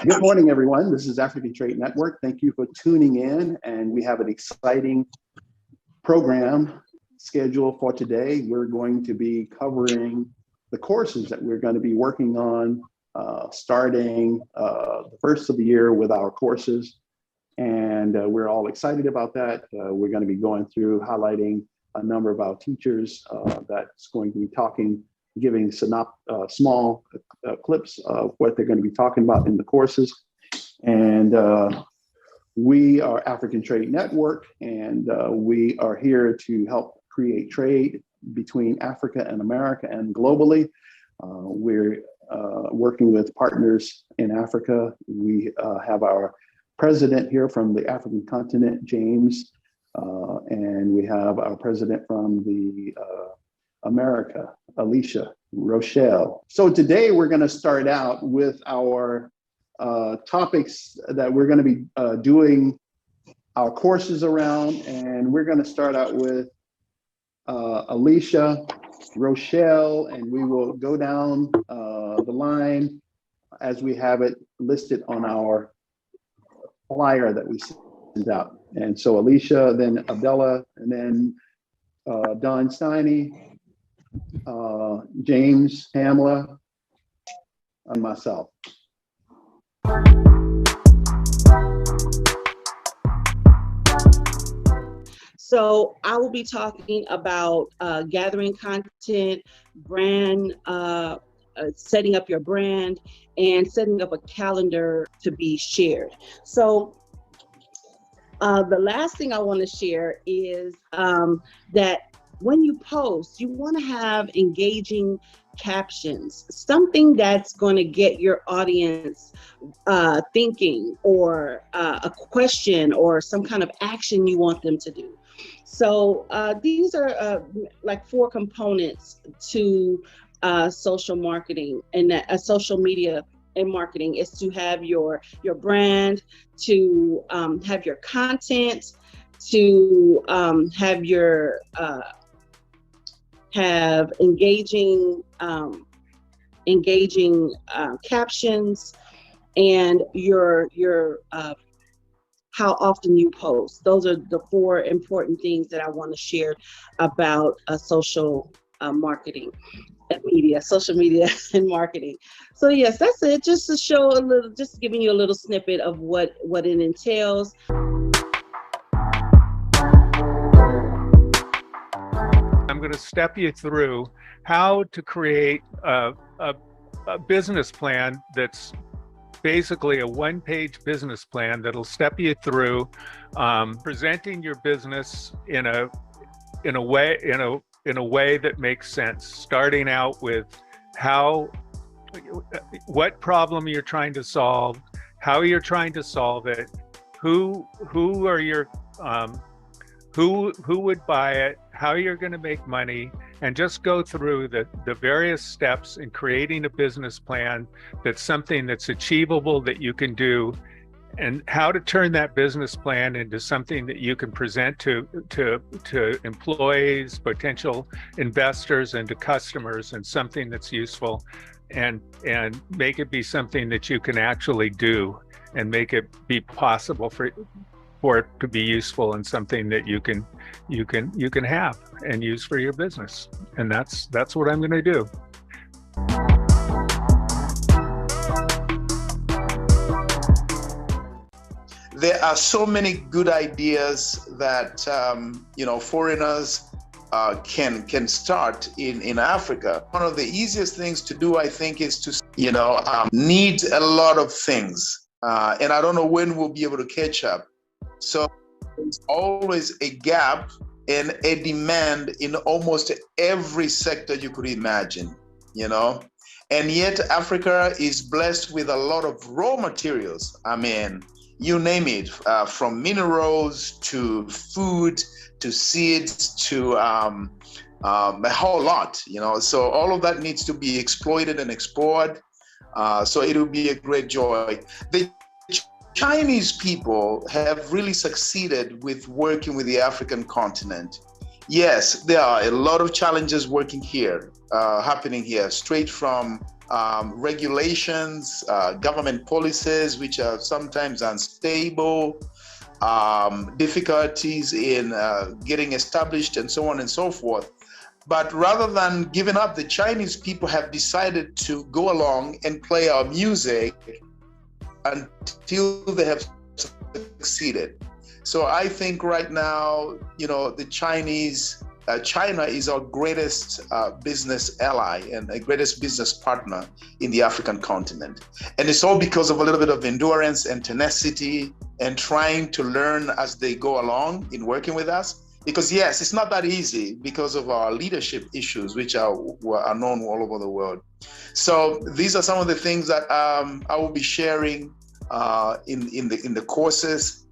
Good morning, everyone. This is African Trade Network. Thank you for tuning in, and we have an exciting program scheduled for today. We're going to be covering the courses that we're going to be working on starting the first of the year with our courses, and we're all excited about that. We're going to be going through highlighting a number of our teachers that's going to be talking, giving small clips of what they're going to be talking about in the courses. And we are African Trade Network, and we are here to help create trade between Africa and America and globally. We're working with partners in Africa. We have our president here from the African continent, James, and we have our president from the America, Alicia, Rochelle. So today we're going to start out with our topics that we're going to be doing our courses around, and we're going to start out with Alicia, Rochelle, and we will go down the line as we have it listed on our flyer that we sent out. And so Alicia, then Abdullah, and then Don Steiny, James, Pamela, and myself. So I will be talking about gathering content, brand, setting up your brand, and setting up a calendar to be shared. So the last thing I want to share is that when you post, you want to have engaging captions, something that's going to get your audience thinking, or a question or some kind of action you want them to do. So these are like 4 components to social marketing and social media and marketing is to have your brand, to have your content, to have your have engaging captions, and your how often you post. Those are the 4 important things that I want to share about social marketing and media, social media and marketing. So yes, that's it. Just to show a little, just giving you a little snippet of what it entails. I'm going to step you through how to create a business plan that's basically a 1-page business plan that'll step you through presenting your business in a way that makes sense. Starting out with what problem you're trying to solve, how you're trying to solve it, who are your who would buy it, how you're going to make money, and just go through the various steps in creating a business plan that's something that's achievable, that you can do, and how to turn that business plan into something that you can present to employees, potential investors, and to customers, and something that's useful, and make it be something that you can actually do, and make it be possible for it to be useful and something that you can have and use for your business. And that's what I'm going to do. There are so many good ideas that foreigners can start in Africa. One of the easiest things to do, I think, is to need a lot of things, and I don't know when we'll be able to catch up. So there's always a gap and a demand in almost every sector you could imagine, and yet Africa is blessed with a lot of raw materials. I mean, you name it, from minerals to food to seeds to a whole lot, so all of that needs to be exploited and explored. So it will be a great joy. The Chinese people have really succeeded with working with the African continent. Yes, there are a lot of challenges happening here, straight from regulations, government policies, which are sometimes unstable, difficulties in getting established, and so on and so forth. But rather than giving up, the Chinese people have decided to go along and play our music until they have succeeded. So I think right now, the China is our greatest business ally and a greatest business partner in the African continent. And it's all because of a little bit of endurance and tenacity and trying to learn as they go along in working with us. Because yes, it's not that easy because of our leadership issues, which are known all over the world. So these are some of the things that I will be sharing in the courses,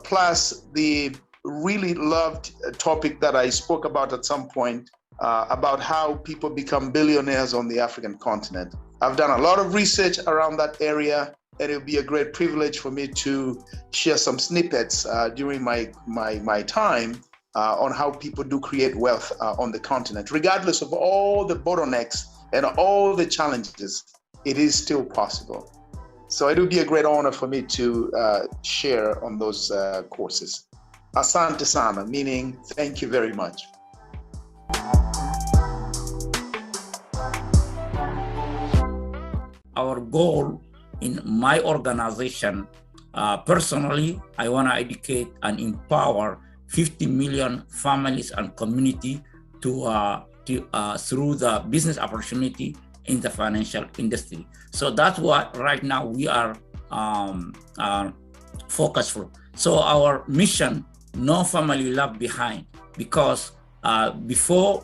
plus the really loved topic that I spoke about at some point about how people become billionaires on the African continent. I've done a lot of research around that area, and it'll be a great privilege for me to share some snippets during my time on how people do create wealth on the continent. Regardless of all the bottlenecks and all the challenges, it is still possible. So it would be a great honor for me to share on those courses. Asante sana, meaning thank you very much. Our goal in my organization, personally, I want to educate and empower 50 million families and community to through the business opportunity in the financial industry. So that's what right now we are focused for. So our mission, no family left behind, because before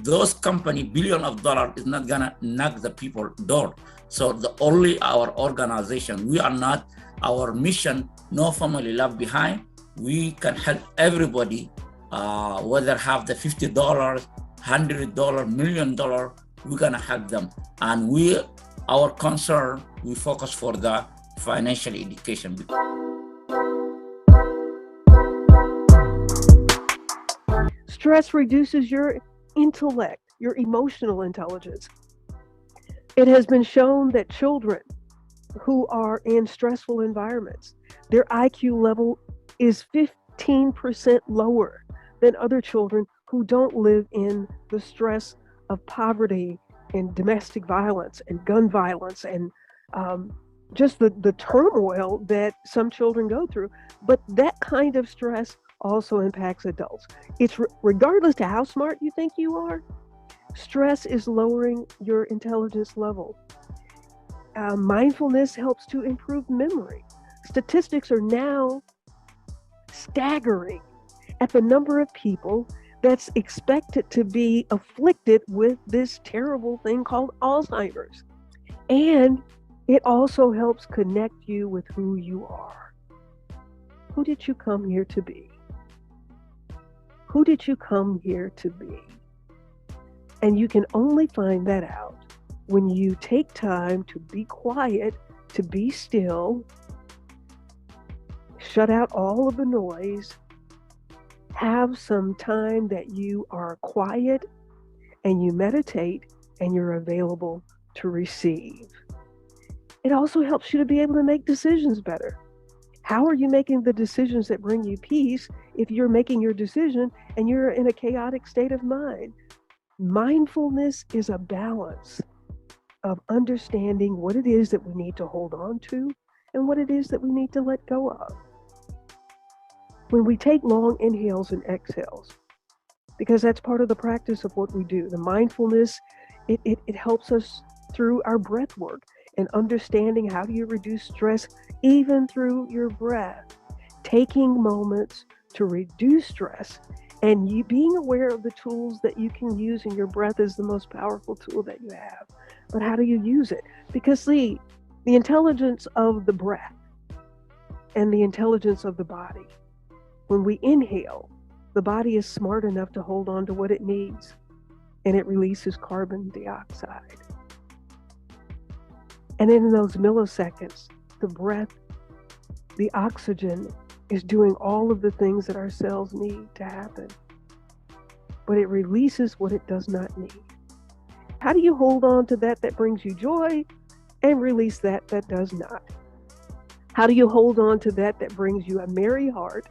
those company $billions of dollars is not gonna knock the people door. So only our organization, we are not, our mission, no family left behind. We can help everybody, whether have the $50, $100, $1 million, we're gonna help them. And our concern, we focus for the financial education. Stress reduces your intellect, your emotional intelligence. It has been shown that children who are in stressful environments, their IQ level is 15% lower than other children who don't live in the stress of poverty and domestic violence and gun violence and just the turmoil that some children go through. But that kind of stress also impacts adults. It's regardless to how smart you think you are, stress is lowering your intelligence level. Mindfulness helps to improve memory. Statistics are now staggering at the number of people that's expected to be afflicted with this terrible thing called Alzheimer's. And it also helps connect you with who you are. Who did you come here to be? Who did you come here to be? And you can only find that out when you take time to be quiet, to be still, shut out all of the noise, have some time that you are quiet and you meditate and you're available to receive. It also helps you to be able to make decisions better. How are you making the decisions that bring you peace if you're making your decision and you're in a chaotic state of mind? Mindfulness is a balance of understanding what it is that we need to hold on to and what it is that we need to let go of. When we take long inhales and exhales, because that's part of the practice of what we do, the mindfulness, it helps us through our breath work and understanding how do you reduce stress even through your breath. Taking moments to reduce stress and you being aware of the tools that you can use in your breath is the most powerful tool that you have. But how do you use it? Because the intelligence of the breath and the intelligence of the body, when we inhale, the body is smart enough to hold on to what it needs and it releases carbon dioxide. And then in those milliseconds, the breath, the oxygen is doing all of the things that our cells need to happen, but it releases what it does not need. How do you hold on to that that brings you joy and release that that does not? How do you hold on to that that brings you a merry heart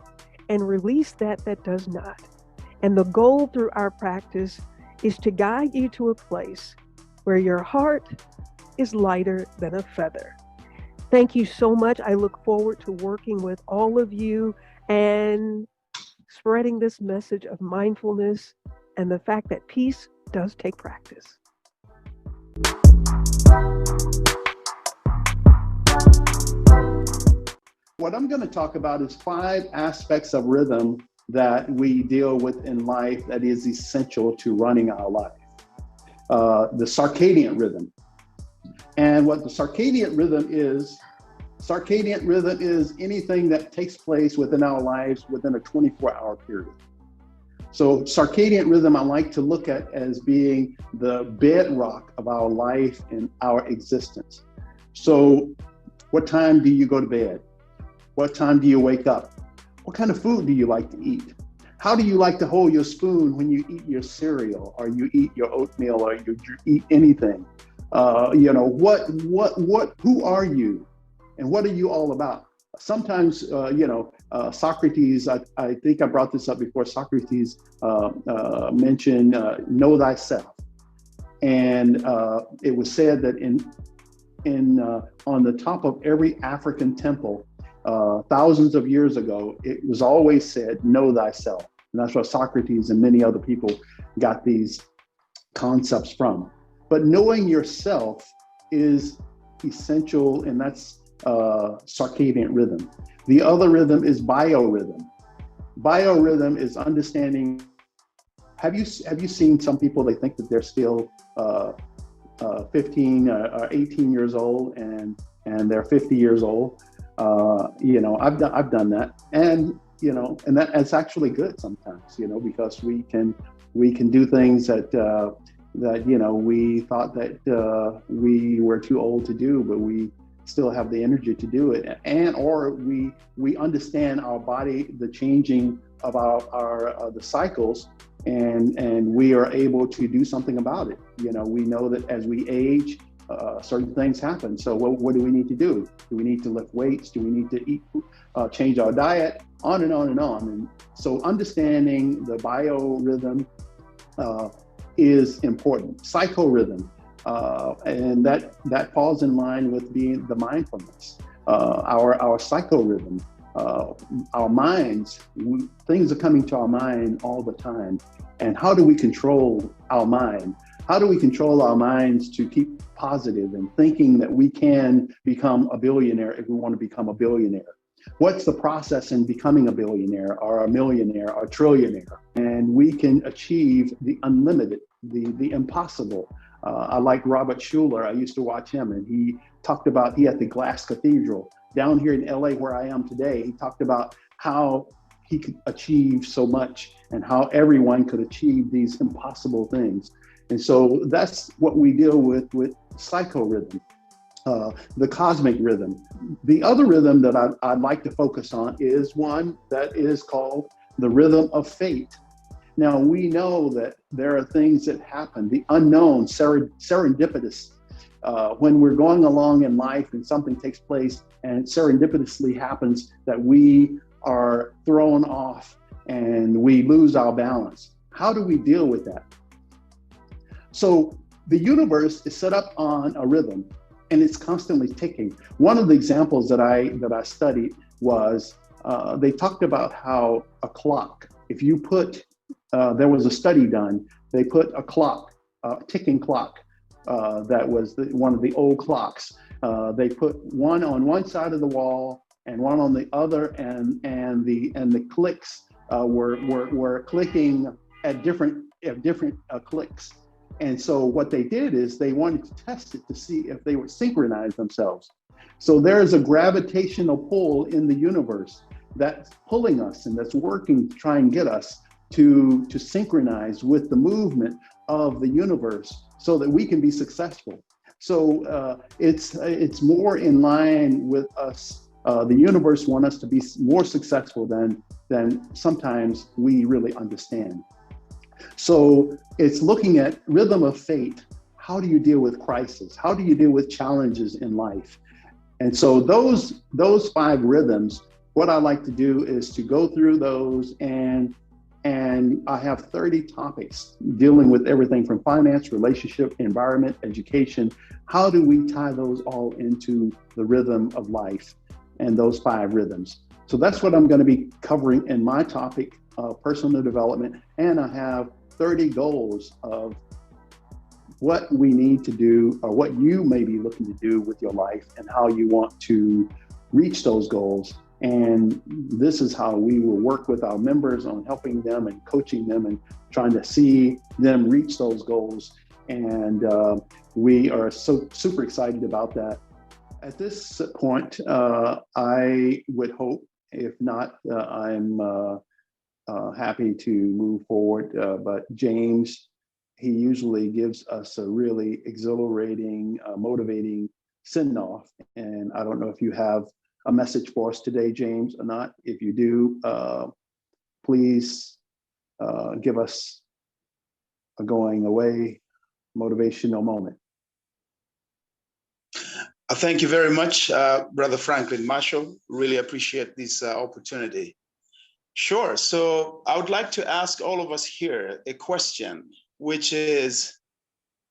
and release that that does not? And the goal through our practice is to guide you to a place where your heart is lighter than a feather. Thank you so much. I look forward to working with all of you and spreading this message of mindfulness and the fact that peace does take practice. What I'm going to talk about is 5 aspects of rhythm that we deal with in life that is essential to running our life. The circadian rhythm. And what the circadian rhythm is anything that takes place within our lives within a 24-hour period. So circadian rhythm, I like to look at as being the bedrock of our life and our existence. So what time do you go to bed? What time do you wake up? What kind of food do you like to eat? How do you like to hold your spoon when you eat your cereal, or you eat your oatmeal, or you eat anything? Who are you? And what are you all about? Sometimes, Socrates, I think I brought this up before, Socrates mentioned know thyself. And it was said that on the top of every African temple, thousands of years ago, it was always said, know thyself. And that's where Socrates and many other people got these concepts from. But knowing yourself is essential, and that's circadian rhythm. The other rhythm is biorhythm. Biorhythm is understanding. Have you seen some people, they think that they're still 15 or 18 years old and they're 50 years old? I've done that, and that's actually good sometimes, because we can do things that we thought that we were too old to do, but we still have the energy to do it, or we understand our body, the changing of our the cycles, and we are able to do something about it. We know that as we age, certain things happen. So what do we need to do? Do we need to lift weights? Do we need to eat, change our diet? On and on and on. And so understanding the biorhythm is important. Psychorhythm, and that falls in line with being the mindfulness. Our psychorhythm, our minds, things are coming to our mind all the time. And how do we control our mind? How do we control our minds to keep positive and thinking that we can become a billionaire if we want to become a billionaire? What's the process in becoming a billionaire or a millionaire or a trillionaire? And we can achieve the unlimited, the impossible. I like Robert Schuller. I used to watch him, and he talked about, he had the Glass Cathedral down here in LA where I am today. He talked about how he could achieve so much and how everyone could achieve these impossible things. And so that's what we deal with psychorhythm, the cosmic rhythm. The other rhythm that I'd like to focus on is one that is called the rhythm of fate. Now, we know that there are things that happen, the unknown, serendipitous, when we're going along in life and something takes place and it serendipitously happens that we are thrown off and we lose our balance. How do we deal with that? So the universe is set up on a rhythm, and it's constantly ticking. One of the examples that I studied was they talked about how a clock, if you put, there was a study done, they put a clock, a ticking clock, that was one of the old clocks. They put one on one side of the wall and one on the other, and the clicks were clicking at different clicks. And so what they did is they wanted to test it to see if they would synchronize themselves. So there is a gravitational pull in the universe that's pulling us and that's working to try and get us to synchronize with the movement of the universe so that we can be successful. So it's more in line with us. The universe wants us to be more successful than sometimes we really understand. So it's looking at rhythm of fate. how do you deal with crisis? How do you deal with challenges in life? And so those 5 rhythms, what I like to do is to go through those, and I have 30 topics dealing with everything from finance, relationship, environment, education. How do we tie those all into the rhythm of life and those 5 rhythms? So that's what I'm going to be covering in my topic, personal development. And I have 30 goals of what we need to do, or what you may be looking to do with your life, and how you want to reach those goals. And this is how we will work with our members on helping them and coaching them and trying to see them reach those goals. And we are so super excited about that. At this point, I would hope, if not, I'm happy to move forward. But James, he usually gives us a really exhilarating, motivating send-off. And I don't know if you have a message for us today, James, or not. If you do, please give us a going away motivational moment. Thank you very much, Brother Franklin Marshall. Really appreciate this opportunity. Sure. So I would like to ask all of us here a question, which is,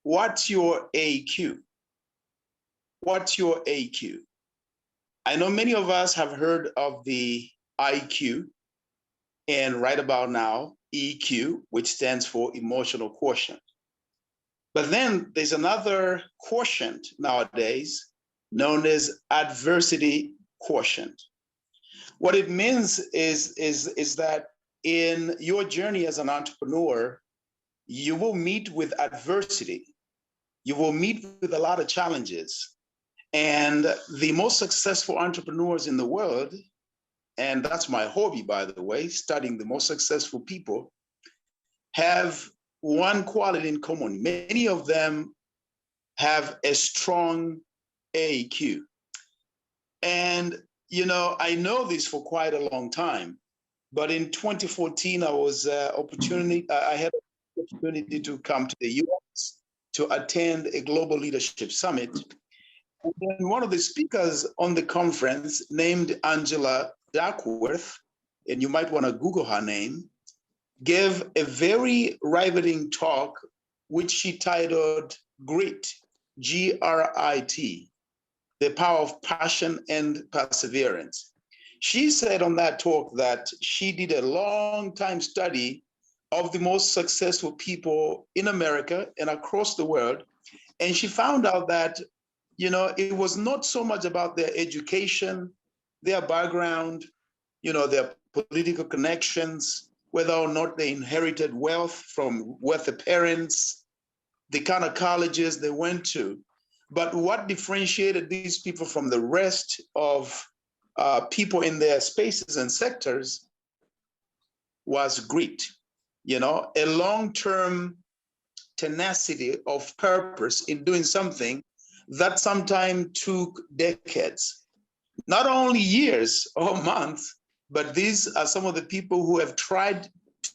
what's your AQ? What's your AQ? I know many of us have heard of the IQ, and right about now, EQ, which stands for emotional quotient. But then there's another quotient nowadays known as adversity quotient. What it means is that in your journey as an entrepreneur, you will meet with adversity. You will meet with a lot of challenges. And the most successful entrepreneurs in the world, and that's my hobby, by the way, studying the most successful people, have one quality in common. Many of them have a strong AQ. And, you know, I know this for quite a long time, but in 2014, I had an opportunity to come to the US to attend a global leadership summit. And then one of the speakers on the conference, named Angela Duckworth, and you might want to Google her name, gave a very riveting talk, which she titled Grit, G-R-I-T, the power of passion and perseverance. She said on that talk that she did a long time study of the most successful people in America and across the world. And she found out that, you know, it was not so much about their education, their background, you know, their political connections, whether or not they inherited wealth from wealthy parents, the kind of colleges they went to. But what differentiated these people from the rest of people in their spaces and sectors was grit, you know, a long-term tenacity of purpose in doing something that sometimes took decades, not only years or months, but these are some of the people who have tried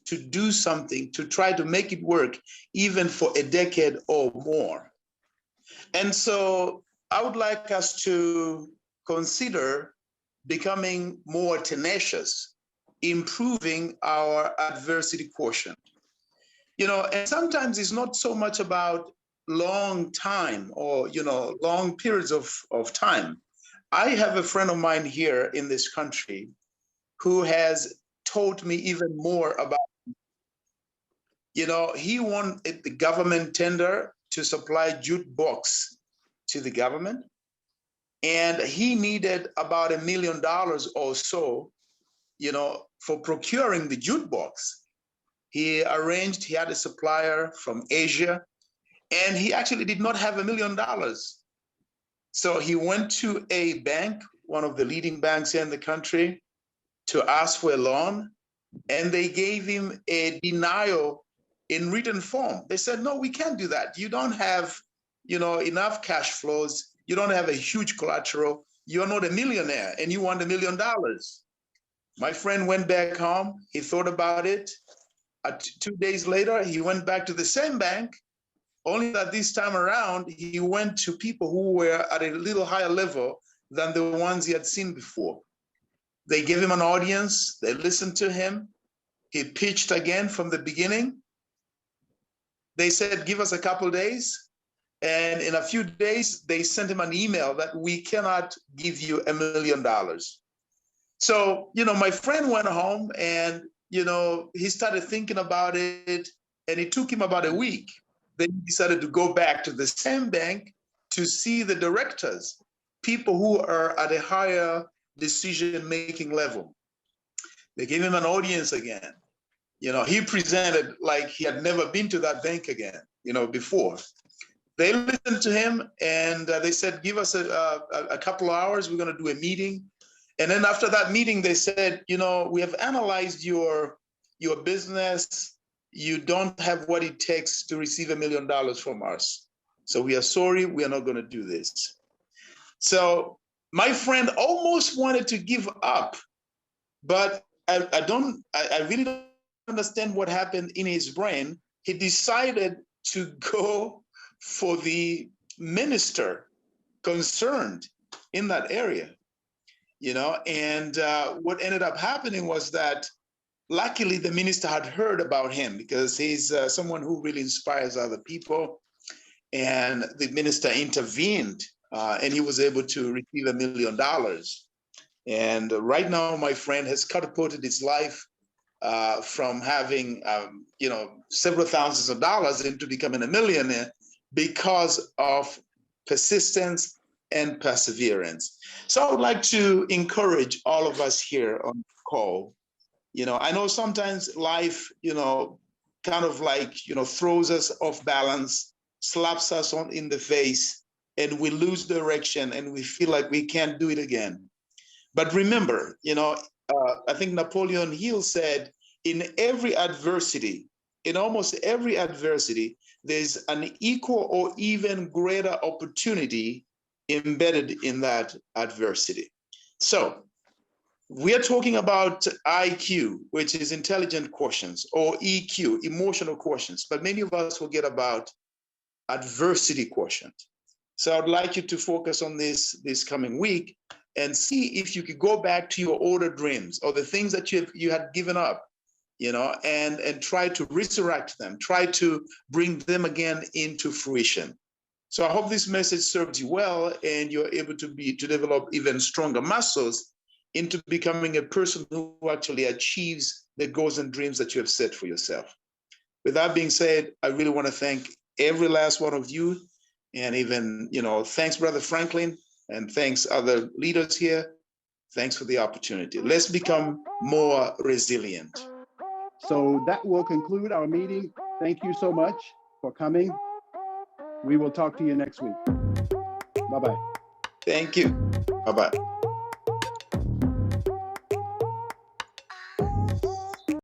to do something, to try to make it work, even for a decade or more. And so I would like us to consider becoming more tenacious, improving our adversity quotient. You know, and sometimes it's not so much about long time or, you know, long periods of time. I have a friend of mine here in this country who has taught me even more about, you know, he won the government tender to supply jute box to the government. And he needed about $1 million or so, you know, for procuring the jute box. He had a supplier from Asia, and he actually did not have $1 million. So he went to a bank, one of the leading banks here in the country, to ask for a loan, and they gave him a denial in written form. They said, no, we can't do that. You don't have, you know, enough cash flows. You don't have a huge collateral. You're not a millionaire, and you want $1 million. My friend went back home. He thought about it. 2 days later, he went back to the same bank, Only that this time around, he went to people who were at a little higher level than the ones he had seen before. They gave him an audience, they listened to him. He pitched again from the beginning. They said, give us a couple of days. And in a few days, they sent him an email that we cannot give you $1 million. So, my friend went home and, he started thinking about it, and it took him about a week. Then he decided to go back to the same bank to see the directors, people who are at a higher decision-making level. They gave him an audience again. He presented like he had never been to that bank again, before. They listened to him and they said, give us a couple of hours, we're going to do a meeting. And then after that meeting, they said, we have analyzed your business. You don't have what it takes to receive $1 million from us. So we are sorry, we are not going to do this. So my friend almost wanted to give up, but I really don't understand what happened in his brain. He decided to go for the minister concerned in that area, and what ended up happening was that luckily the minister had heard about him because he's someone who really inspires other people, and the minister intervened and he was able to receive $1 million. And right now my friend has catapulted his life from having several thousands of dollars into becoming a millionaire because of persistence and perseverance. So I would like to encourage all of us here on the call. I know sometimes life, kind of like, throws us off balance, slaps us in the face, and we lose direction and we feel like we can't do it again. But remember, I think Napoleon Hill said, in every adversity, in almost every adversity, there's an equal or even greater opportunity embedded in that adversity. So we are talking about IQ, which is intelligent quotients, or EQ, emotional quotients, but many of us will get about adversity quotient. So I'd like you to focus on this coming week and see if you could go back to your older dreams or the things that you had given up, and try to resurrect them, try to bring them again into fruition. So I hope this message serves you well and you're able to develop even stronger muscles into becoming a person who actually achieves the goals and dreams that you have set for yourself. With that being said, I really want to thank every last one of you, and even, thanks, Brother Franklin, and thanks other leaders here. Thanks for the opportunity. Let's become more resilient. So that will conclude our meeting. Thank you so much for coming. We will talk to you next week. Bye-bye. Thank you. Bye-bye.